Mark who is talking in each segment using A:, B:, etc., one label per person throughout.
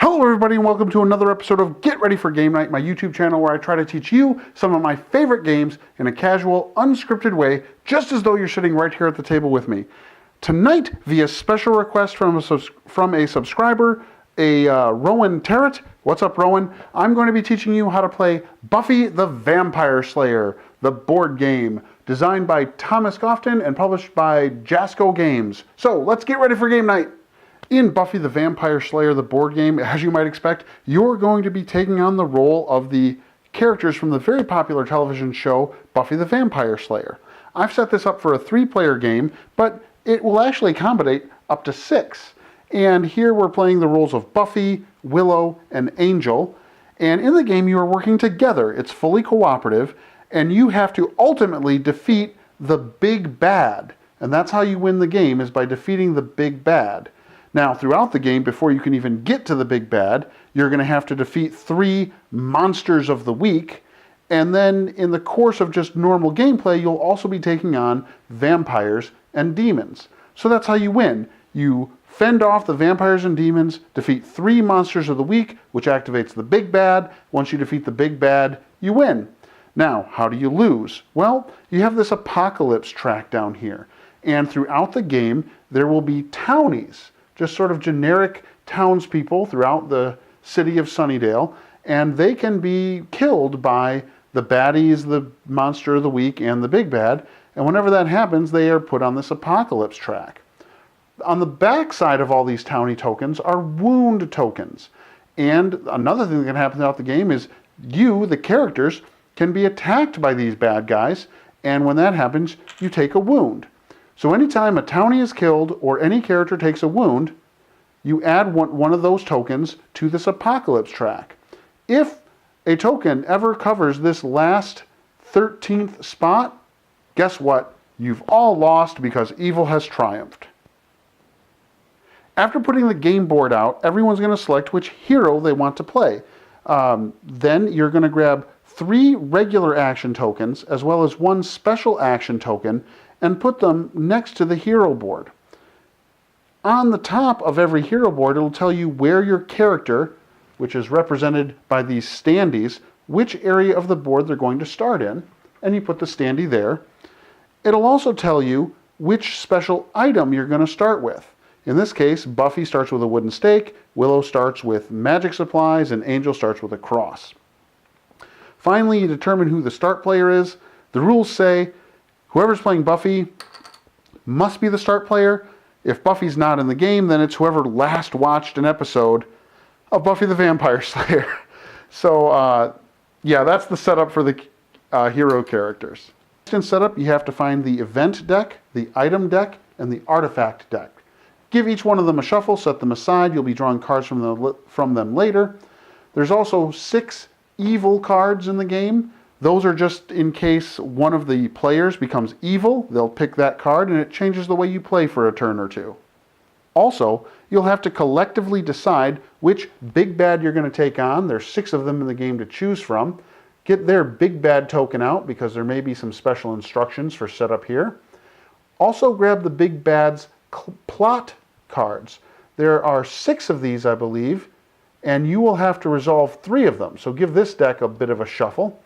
A: Hello everybody and welcome to another episode of Get Ready for Game Night, my YouTube channel where I try to teach you some of my favorite games in a casual, unscripted way, just as though you're sitting right here at the table with me. Tonight, via special request from a subscriber, Rowan Terrett. What's up, Rowan? I'm going to be teaching you how to play Buffy the Vampire Slayer, the board game, designed by Thomas Gofton and published by Jasco Games. So, let's get ready for game night! In Buffy the Vampire Slayer, the board game, as you might expect, you're going to be taking on the role of the characters from the very popular television show Buffy the Vampire Slayer. I've set this up for a 3-player game, but it will actually accommodate up to 6. And here we're playing the roles of Buffy, Willow, and Angel. And in the game you are working together. It's fully cooperative, and you have to ultimately defeat the big bad. And that's how you win the game, is by defeating the big bad. Now, throughout the game, before you can even get to the big bad, you're going to have to defeat 3 monsters of the week, and then in the course of just normal gameplay, you'll also be taking on vampires and demons. So that's how you win. You fend off the vampires and demons, defeat 3 monsters of the week, which activates the big bad. Once you defeat the big bad, you win. Now, how do you lose? Well, you have this apocalypse track down here, and throughout the game, there will be townies, just sort of generic townspeople throughout the city of Sunnydale, and they can be killed by the baddies, the monster of the week, and the big bad, and whenever that happens, they are put on this apocalypse track. On the back side of all these townie tokens are wound tokens, and another thing that can happen throughout the game is you, the characters, can be attacked by these bad guys, and when that happens, you take a wound. So anytime a townie is killed or any character takes a wound, you add one of those tokens to this apocalypse track. If a token ever covers this last 13th spot, guess what? You've all lost because evil has triumphed. After putting the game board out, everyone's going to select which hero they want to play. Then you're going to grab 3 regular action tokens as well as 1 special action token and put them next to the hero board. On the top of every hero board, it'll tell you where your character, which is represented by these standees, which area of the board they're going to start in, and you put the standee there. It'll also tell you which special item you're going to start with. In this case, Buffy starts with a wooden stake, Willow starts with magic supplies, and Angel starts with a cross. Finally, you determine who the start player is. The rules say whoever's playing Buffy must be the start player. If Buffy's not in the game, then it's whoever last watched an episode of Buffy the Vampire Slayer. So, yeah, that's the setup for the hero characters. In setup, you have to find the event deck, the item deck, and the artifact deck. Give each one of them a shuffle, set them aside. You'll be drawing cards from them later. There's also 6 evil cards in the game. Those are just in case one of the players becomes evil. They'll pick that card and it changes the way you play for a turn or 2. Also, you'll have to collectively decide which big bad you're going to take on. There's 6 of them in the game to choose from. Get their big bad token out because there may be some special instructions for setup here. Also grab the big bad's plot cards. There are 6 of these, I believe, and you will have to resolve 3 of them. So give this deck a bit of a shuffle.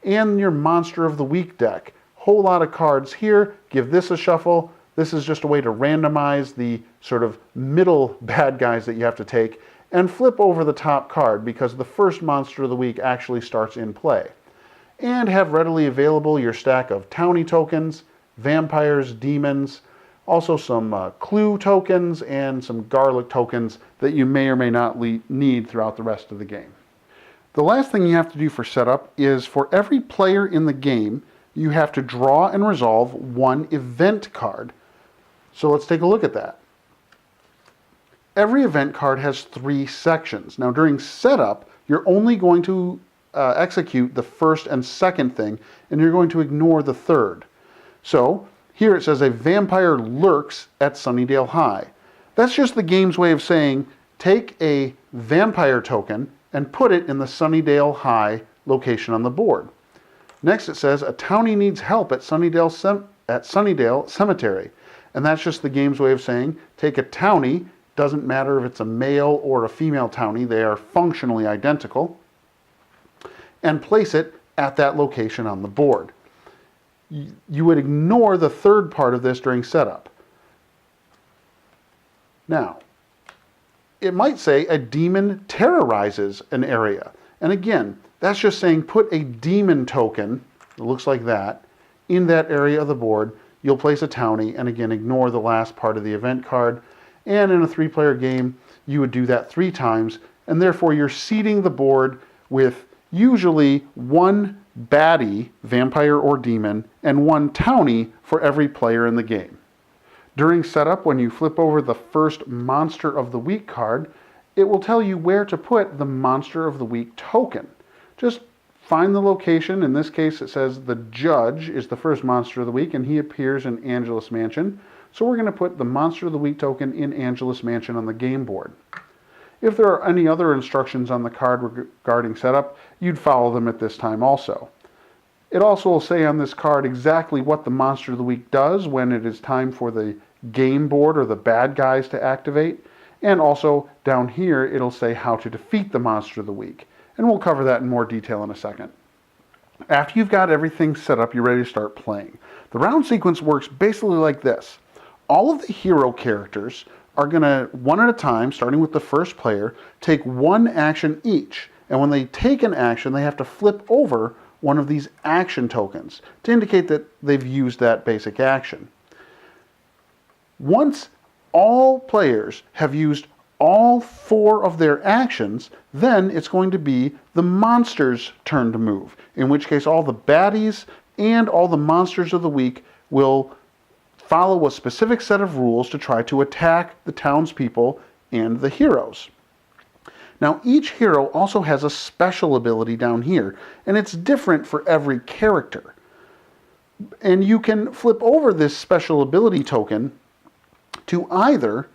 A: And your Monster of the Week deck. Whole lot of cards here. Give this a shuffle. This is just a way to randomize the sort of middle bad guys that you have to take. And flip over the top card because the first Monster of the Week actually starts in play. And have readily available your stack of townie tokens, vampires, demons, also some clue tokens and some garlic tokens that you may or may not need throughout the rest of the game. The last thing you have to do for setup is for every player in the game, you have to draw and resolve 1 event card. So let's take a look at that. Every event card has 3 sections. Now during setup, you're only going to execute the first and second thing, and you're going to ignore the third. So here it says a vampire lurks at Sunnydale High. That's just the game's way of saying take a vampire token and put it in the Sunnydale High location on the board. Next it says, a townie needs help at Sunnydale Cemetery. And that's just the game's way of saying, take a townie Doesn't matter if it's a male or a female townie, they are functionally identical. And place it at that location on the board. You would ignore the third part of this during setup. Now, it might say a demon terrorizes an area. And again, that's just saying put a demon token, it looks like that, in that area of the board. You'll place a townie, and again, ignore the last part of the event card. And in a 3-player game, you would do that 3 times, and therefore you're seeding the board with usually 1 baddie, vampire or demon, and 1 townie for every player in the game. During setup, when you flip over the first Monster of the Week card, it will tell you where to put the Monster of the Week token. Just find the location. In this case, it says the Judge is the first Monster of the Week, and he appears in Angelus Mansion. So we're going to put the Monster of the Week token in Angelus Mansion on the game board. If there are any other instructions on the card regarding setup, you'd follow them at this time also. It also will say on this card exactly what the Monster of the Week does when it is time for the game board or the bad guys to activate. And also down here, it'll say how to defeat the Monster of the Week. And we'll cover that in more detail in a second. After you've got everything set up, you're ready to start playing. The round sequence works basically like this. All of the hero characters are going to, one at a time, starting with the first player, take 1 action each. And when they take an action, they have to flip over one of these action tokens to indicate that they've used that basic action. Once all players have used all 4 of their actions, then it's going to be the monster's turn to move, in which case all the baddies and all the monsters of the week will follow a specific set of rules to try to attack the townspeople and the heroes. Now, each hero also has a special ability down here, and it's different for every character. And you can flip over this special ability token to either,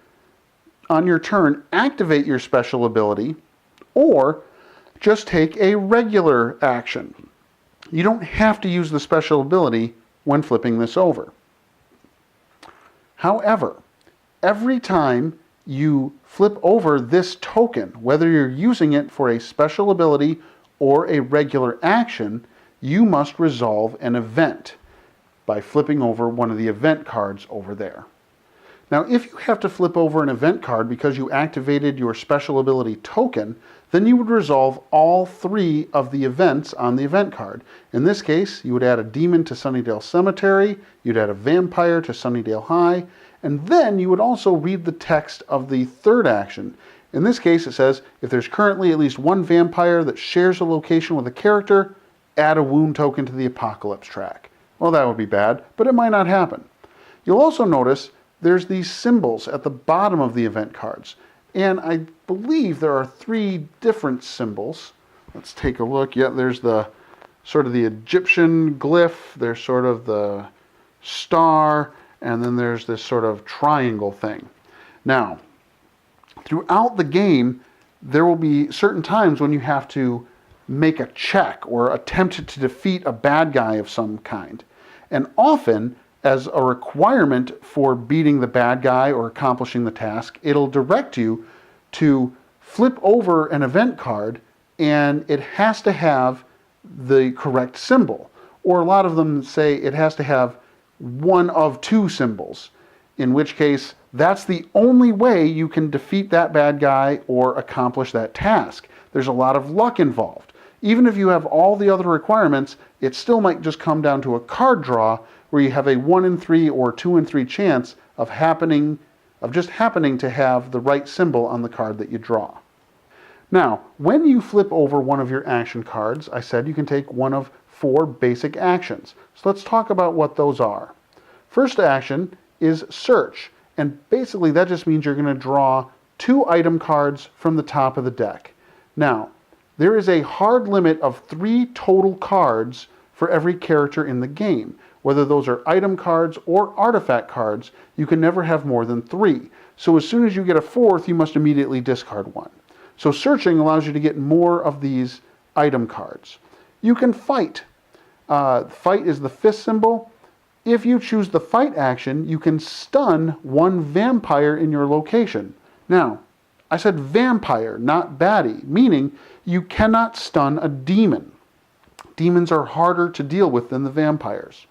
A: on your turn, activate your special ability, or just take a regular action. You don't have to use the special ability when flipping this over. However, every time you flip over this token, whether you're using it for a special ability or a regular action, you must resolve an event by flipping over one of the event cards over there. Now, if you have to flip over an event card because you activated your special ability token, then you would resolve all 3 of the events on the event card. In this case, you would add a demon to Sunnydale Cemetery, you'd add a vampire to Sunnydale High, and then you would also read the text of the third action. In this case, it says, if there's currently at least 1 vampire that shares a location with a character, add a wound token to the Apocalypse track. Well, that would be bad, but it might not happen. You'll also notice there's these symbols at the bottom of the event cards. And I believe there are 3 different symbols. Let's take a look. Yeah, there's the sort of the Egyptian glyph, there's sort of the star, and then there's this sort of triangle thing. Now, throughout the game, there will be certain times when you have to make a check or attempt to defeat a bad guy of some kind. And often, as a requirement for beating the bad guy or accomplishing the task, it'll direct you to flip over an event card, and it has to have the correct symbol. Or a lot of them say it has to have one of 2 symbols, in which case that's the only way you can defeat that bad guy or accomplish that task. There's a lot of luck involved. Even if you have all the other requirements, it still might just come down to a card draw where you have a 1 in 3 or 2 in 3 chance of just happening to have the right symbol on the card that you draw. Now, when you flip over one of your action cards, I said you can take one of 4 basic actions. So let's talk about what those are. First action is search, and basically that just means you're going to draw 2 item cards from the top of the deck. Now, there is a hard limit of 3 total cards for every character in the game. Whether those are item cards or artifact cards, you can never have more than 3. So as soon as you get a 4th, you must immediately discard 1. So searching allows you to get more of these item cards. You can fight. Fight is the 5th symbol. If you choose the fight action, you can stun 1 vampire in your location. Now, I said vampire, not baddie, meaning you cannot stun a demon. Demons are harder to deal with than the vampires.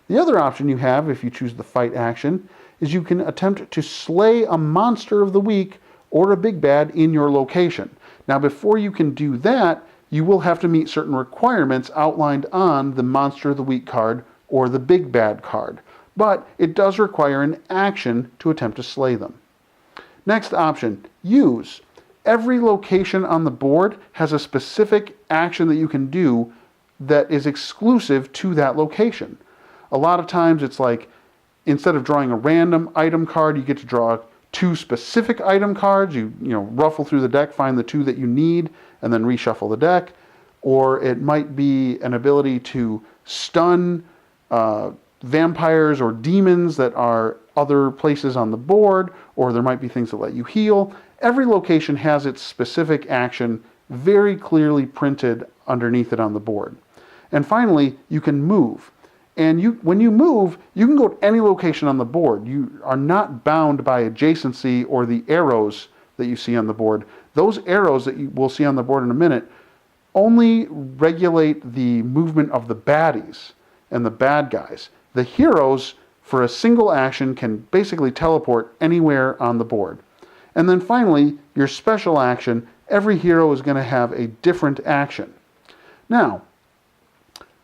A: The other option you have, if you choose the fight action, is you can attempt to slay a monster of the week or a big bad in your location. Now, before you can do that, you will have to meet certain requirements outlined on the Monster of the Week card or the Big Bad card, but it does require an action to attempt to slay them. Next option, use. Every location on the board has a specific action that you can do that is exclusive to that location. A lot of times it's like, instead of drawing a random item card, you get to draw 2 specific item cards. You ruffle through the deck, find the 2 that you need, and then reshuffle the deck. Or it might be an ability to stun vampires or demons that are other places on the board, or there might be things that let you heal. Every location has its specific action very clearly printed underneath it on the board. And finally, you can move. And when you move, you can go to any location on the board. You are not bound by adjacency or the arrows that you see on the board. Those arrows that you will see on the board in a minute only regulate the movement of the baddies and the bad guys. The heroes, for a single action, can basically teleport anywhere on the board. And then finally, your special action, every hero is going to have a different action. Now,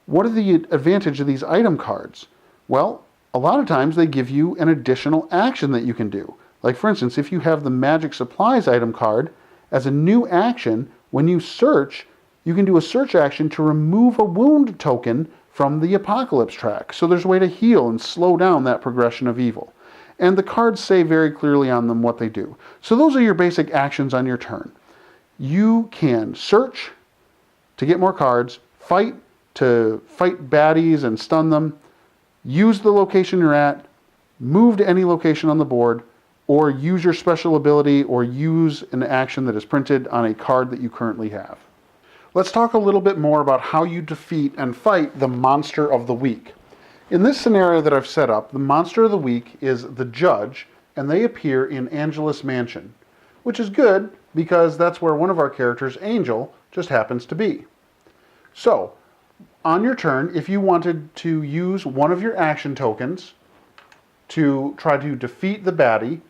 A: what are the advantage of these item cards? Well, a lot of times they give you an additional action that you can do. Like for instance, if you have the Magic Supplies item card, as a new action, when you search, you can do a search action to remove a wound token from the Apocalypse track. So there's a way to heal and slow down that progression of evil. And the cards say very clearly on them what they do. So those are your basic actions on your turn. You can search to get more cards, fight to fight baddies and stun them, use the location you're at, move to any location on the board, or use your special ability or use an action that is printed on a card that you currently have. Let's talk a little bit more about how you defeat and fight the Monster of the Week. In this scenario that I've set up, the Monster of the Week is the Judge, and they appear in Angelus Mansion, which is good because that's where one of our characters, Angel, just happens to be. So, on your turn, if you wanted to use one of your action tokens to try to defeat the baddie,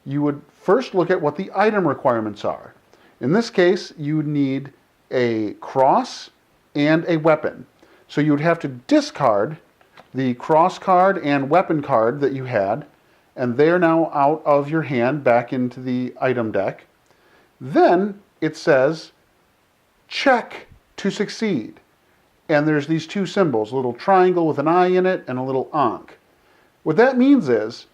A: you would first look at what the item requirements are. In this case, you would need a cross and a weapon. So you would have to discard the cross card and weapon card that you had, and they are now out of your hand back into the item deck. Then it says, check to succeed. And there's these 2 symbols, a little triangle with an eye in it and a little ankh. What that means is,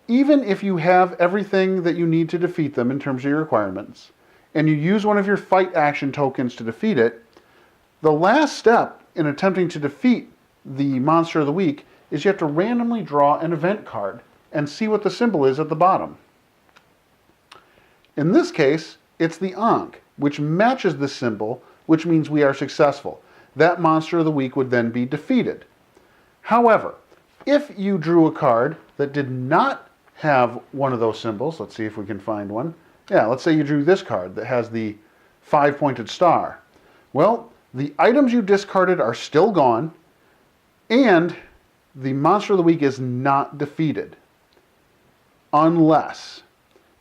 A: even if you have everything that you need to defeat them in terms of your requirements, and you use one of your fight action tokens to defeat it, the last step in attempting to defeat the Monster of the Week is you have to randomly draw an event card and see what the symbol is at the bottom. In this case, it's the ankh, which matches this symbol, which means we are successful. That Monster of the Week would then be defeated. However, if you drew a card that did not have one of those symbols, let's see if we can find one. Yeah, let's say you drew this card that has the 5-pointed star. Well, the items you discarded are still gone, and the Monster of the Week is not defeated. Unless,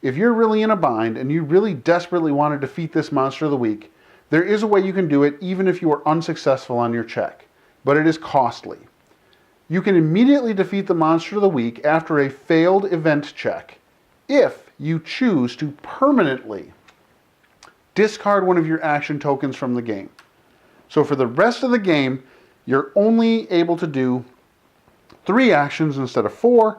A: if you're really in a bind and you really desperately want to defeat this Monster of the Week, there is a way you can do it even if you are unsuccessful on your check, but it is costly. You can immediately defeat the Monster of the Week after a failed event check if you choose to permanently discard one of your action tokens from the game. So for the rest of the game, you're only able to do 3 actions instead of 4.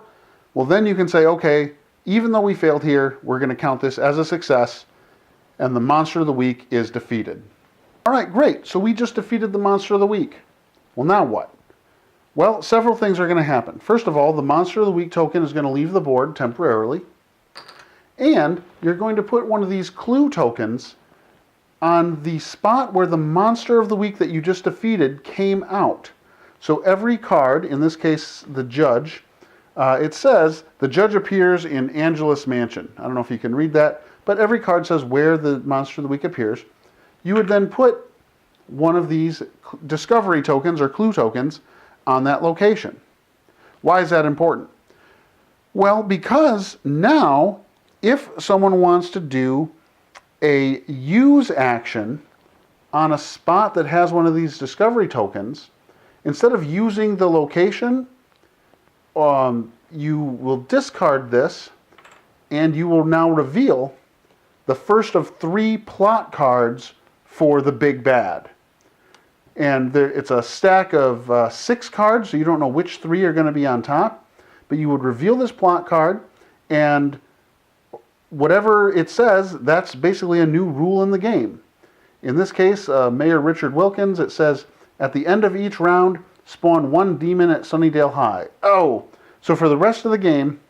A: Well, then you can say, okay, even though we failed here, we're going to count this as a success, and the Monster of the Week is defeated. All right, great. So we just defeated the Monster of the Week. Well, now what? Well, several things are going to happen. First of all, the Monster of the Week token is going to leave the board temporarily, and you're going to put one of these clue tokens on the spot where the Monster of the Week that you just defeated came out. So every card, in this case the Judge, it says the Judge appears in Angelus Mansion. I don't know if you can read that, but every card says where the monster of the week appears. You would then put one of these discovery tokens or clue tokens on that location. Why is that important? Well, because now, if someone wants to do a use action on a spot that has one of these discovery tokens, instead of using the location, you will discard this, and you will now reveal the first of 3 plot cards for the big bad. And it's a stack of 6 cards, so you don't know which 3 are going to be on top. But you would reveal this plot card, and whatever it says, that's basically a new rule in the game. In this case, Mayor Richard Wilkins, it says, at the end of each round, spawn 1 demon at Sunnydale High. Oh, so for the rest of the game,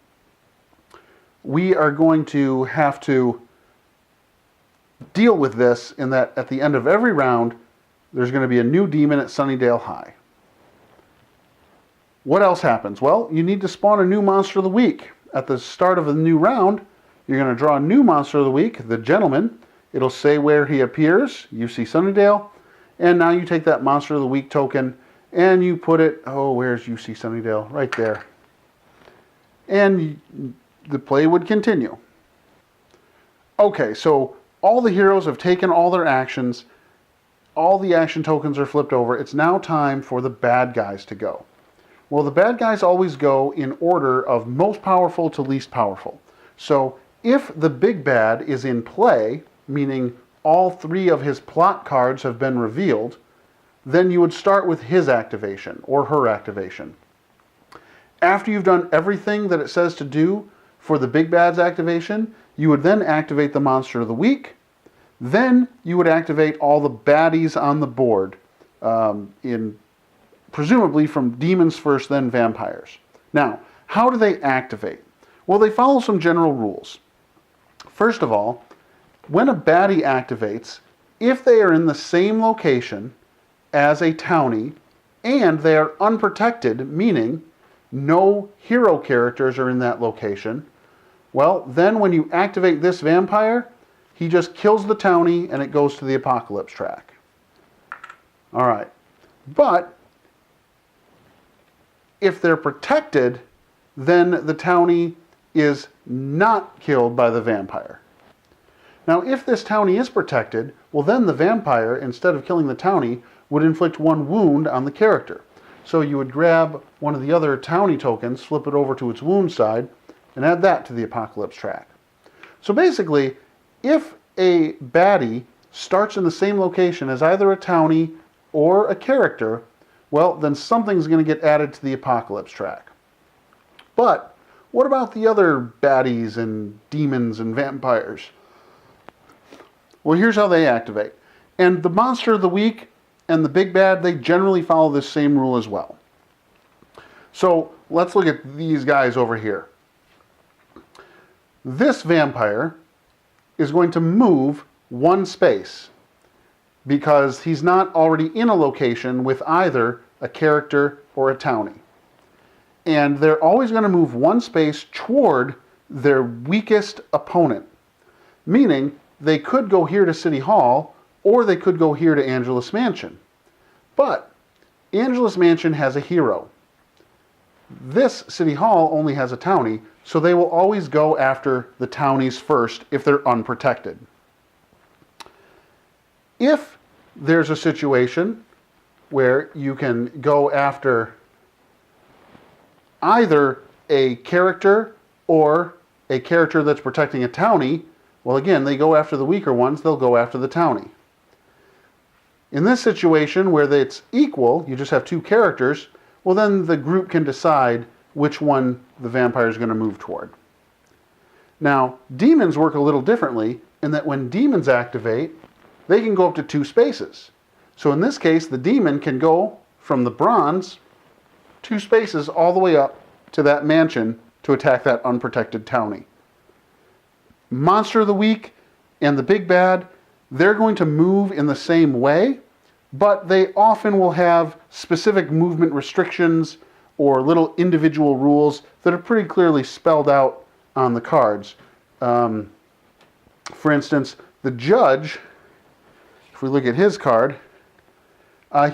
A: we are going to have to deal with this in that at the end of every round, there's going to be a new demon at Sunnydale High. What else happens? Well, you need to spawn a new monster of the week. At the start of a new round, you're going to draw a new monster of the week, the Gentleman. It'll say where he appears, UC Sunnydale, and now you take that monster of the week token and you put it, oh, where's UC Sunnydale? Right there. And the play would continue. Okay, so all the heroes have taken all their actions. All the action tokens are flipped over. It's now time for the bad guys to go. Well, the bad guys always go in order of most powerful to least powerful. So if the big bad is in play, meaning all 3 of his plot cards have been revealed, then you would start with his activation or her activation. After you've done everything that it says to do for the big bad's activation, you would then activate the monster of the week. Then you would activate all the baddies on the board, presumably from demons first, then vampires. Now, how do they activate? Well, they follow some general rules. First of all, when a baddie activates, if they are in the same location as a townie and they are unprotected, meaning no hero characters are in that location, well, then when you activate this vampire, he just kills the townie and it goes to the apocalypse track. All right. But if they're protected, then the townie is not killed by the vampire. Now, if this townie is protected, well, then the vampire, instead of killing the townie, would inflict 1 wound on the character. So you would grab one of the other townie tokens, flip it over to its wound side, and add that to the apocalypse track. So basically, if a baddie starts in the same location as either a townie or a character, well, then something's going to get added to the apocalypse track. But what about the other baddies and demons and vampires? Well, here's how they activate. And the monster of the week and the big bad, they generally follow this same rule as well. So let's look at these guys over here. This vampire is going to move 1 space because he's not already in a location with either a character or a townie. And they're always going to move 1 space toward their weakest opponent. Meaning, they could go here to City Hall, or they could go here to Angelus Mansion. But Angelus Mansion has a hero. This City Hall only has a townie, so they will always go after the townies first if they're unprotected. If there's a situation where you can go after either a character or a character that's protecting a townie, well, again, they go after the weaker ones, they'll go after the townie. In this situation where it's equal, you just have 2 characters, well, then the group can decide which one the vampire is going to move toward. Now, demons work a little differently in that when demons activate, they can go up to 2 spaces. So in this case, the demon can go from the bronze 2 spaces all the way up to that mansion to attack that unprotected townie. Monster of the week and the big bad, they're going to move in the same way, but they often will have specific movement restrictions or little individual rules that are pretty clearly spelled out on the cards. For instance, the judge, if we look at his card,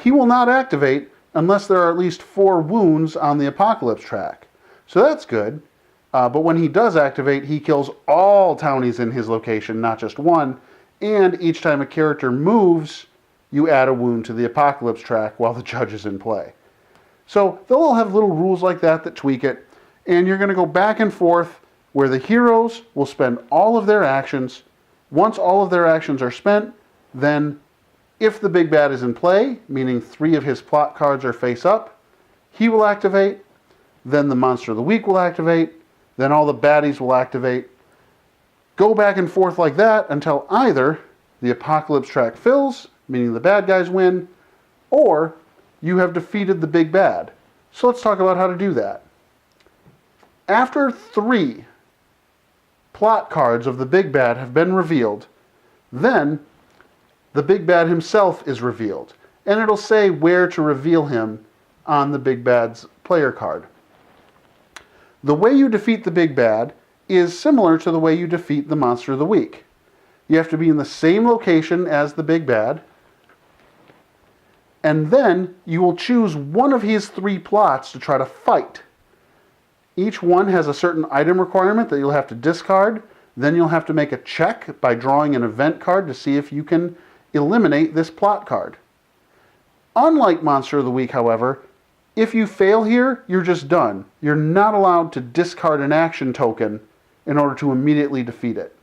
A: he will not activate unless there are at least 4 wounds on the apocalypse track. So that's good. But when he does activate, he kills all townies in his location, not just one. And each time a character moves, you add a wound to the apocalypse track while the judge is in play. So they'll all have little rules like that that tweak it. And you're going to go back and forth where the heroes will spend all of their actions. Once all of their actions are spent, then if the big bad is in play, meaning 3 of his plot cards are face up, he will activate. Then the monster of the week will activate. Then all the baddies will activate. Go back and forth like that until either the apocalypse track fills, meaning the bad guys win, or you have defeated the big bad. So let's talk about how to do that. After 3 plot cards of the big bad have been revealed, then the big bad himself is revealed. And it'll say where to reveal him on the big bad's player card. The way you defeat the big bad is similar to the way you defeat the monster of the week. You have to be in the same location as the big bad, and then you will choose one of his 3 plots to try to fight. Each one has a certain item requirement that you'll have to discard. Then you'll have to make a check by drawing an event card to see if you can eliminate this plot card. Unlike Monster of the Week, however, if you fail here, you're just done. You're not allowed to discard an action token in order to immediately defeat it.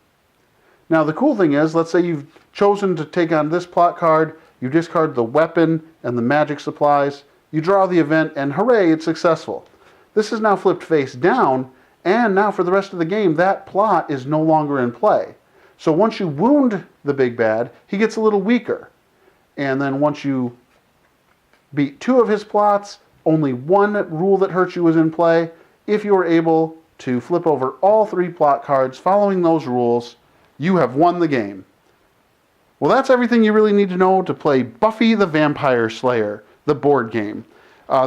A: Now the cool thing is, let's say you've chosen to take on this plot card, you discard the weapon and the magic supplies, you draw the event, and hooray, it's successful. This is now flipped face down, and now for the rest of the game, that plot is no longer in play. So once you wound the big bad, he gets a little weaker. And then once you beat 2 of his plots, only 1 rule that hurts you is in play. If you are able to flip over all 3 plot cards following those rules, you have won the game. Well, that's everything you really need to know to play Buffy the Vampire Slayer, the board game.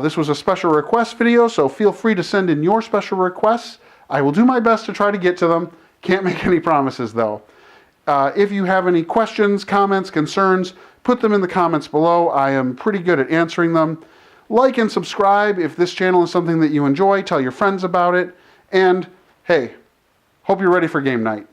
A: This was a special request video, so feel free to send in your special requests. I will do my best to try to get to them. Can't make any promises, though. If you have any questions, comments, concerns, put them in the comments below. I am pretty good at answering them. Like and subscribe if this channel is something that you enjoy. Tell your friends about it. And, hey, hope you're ready for game night.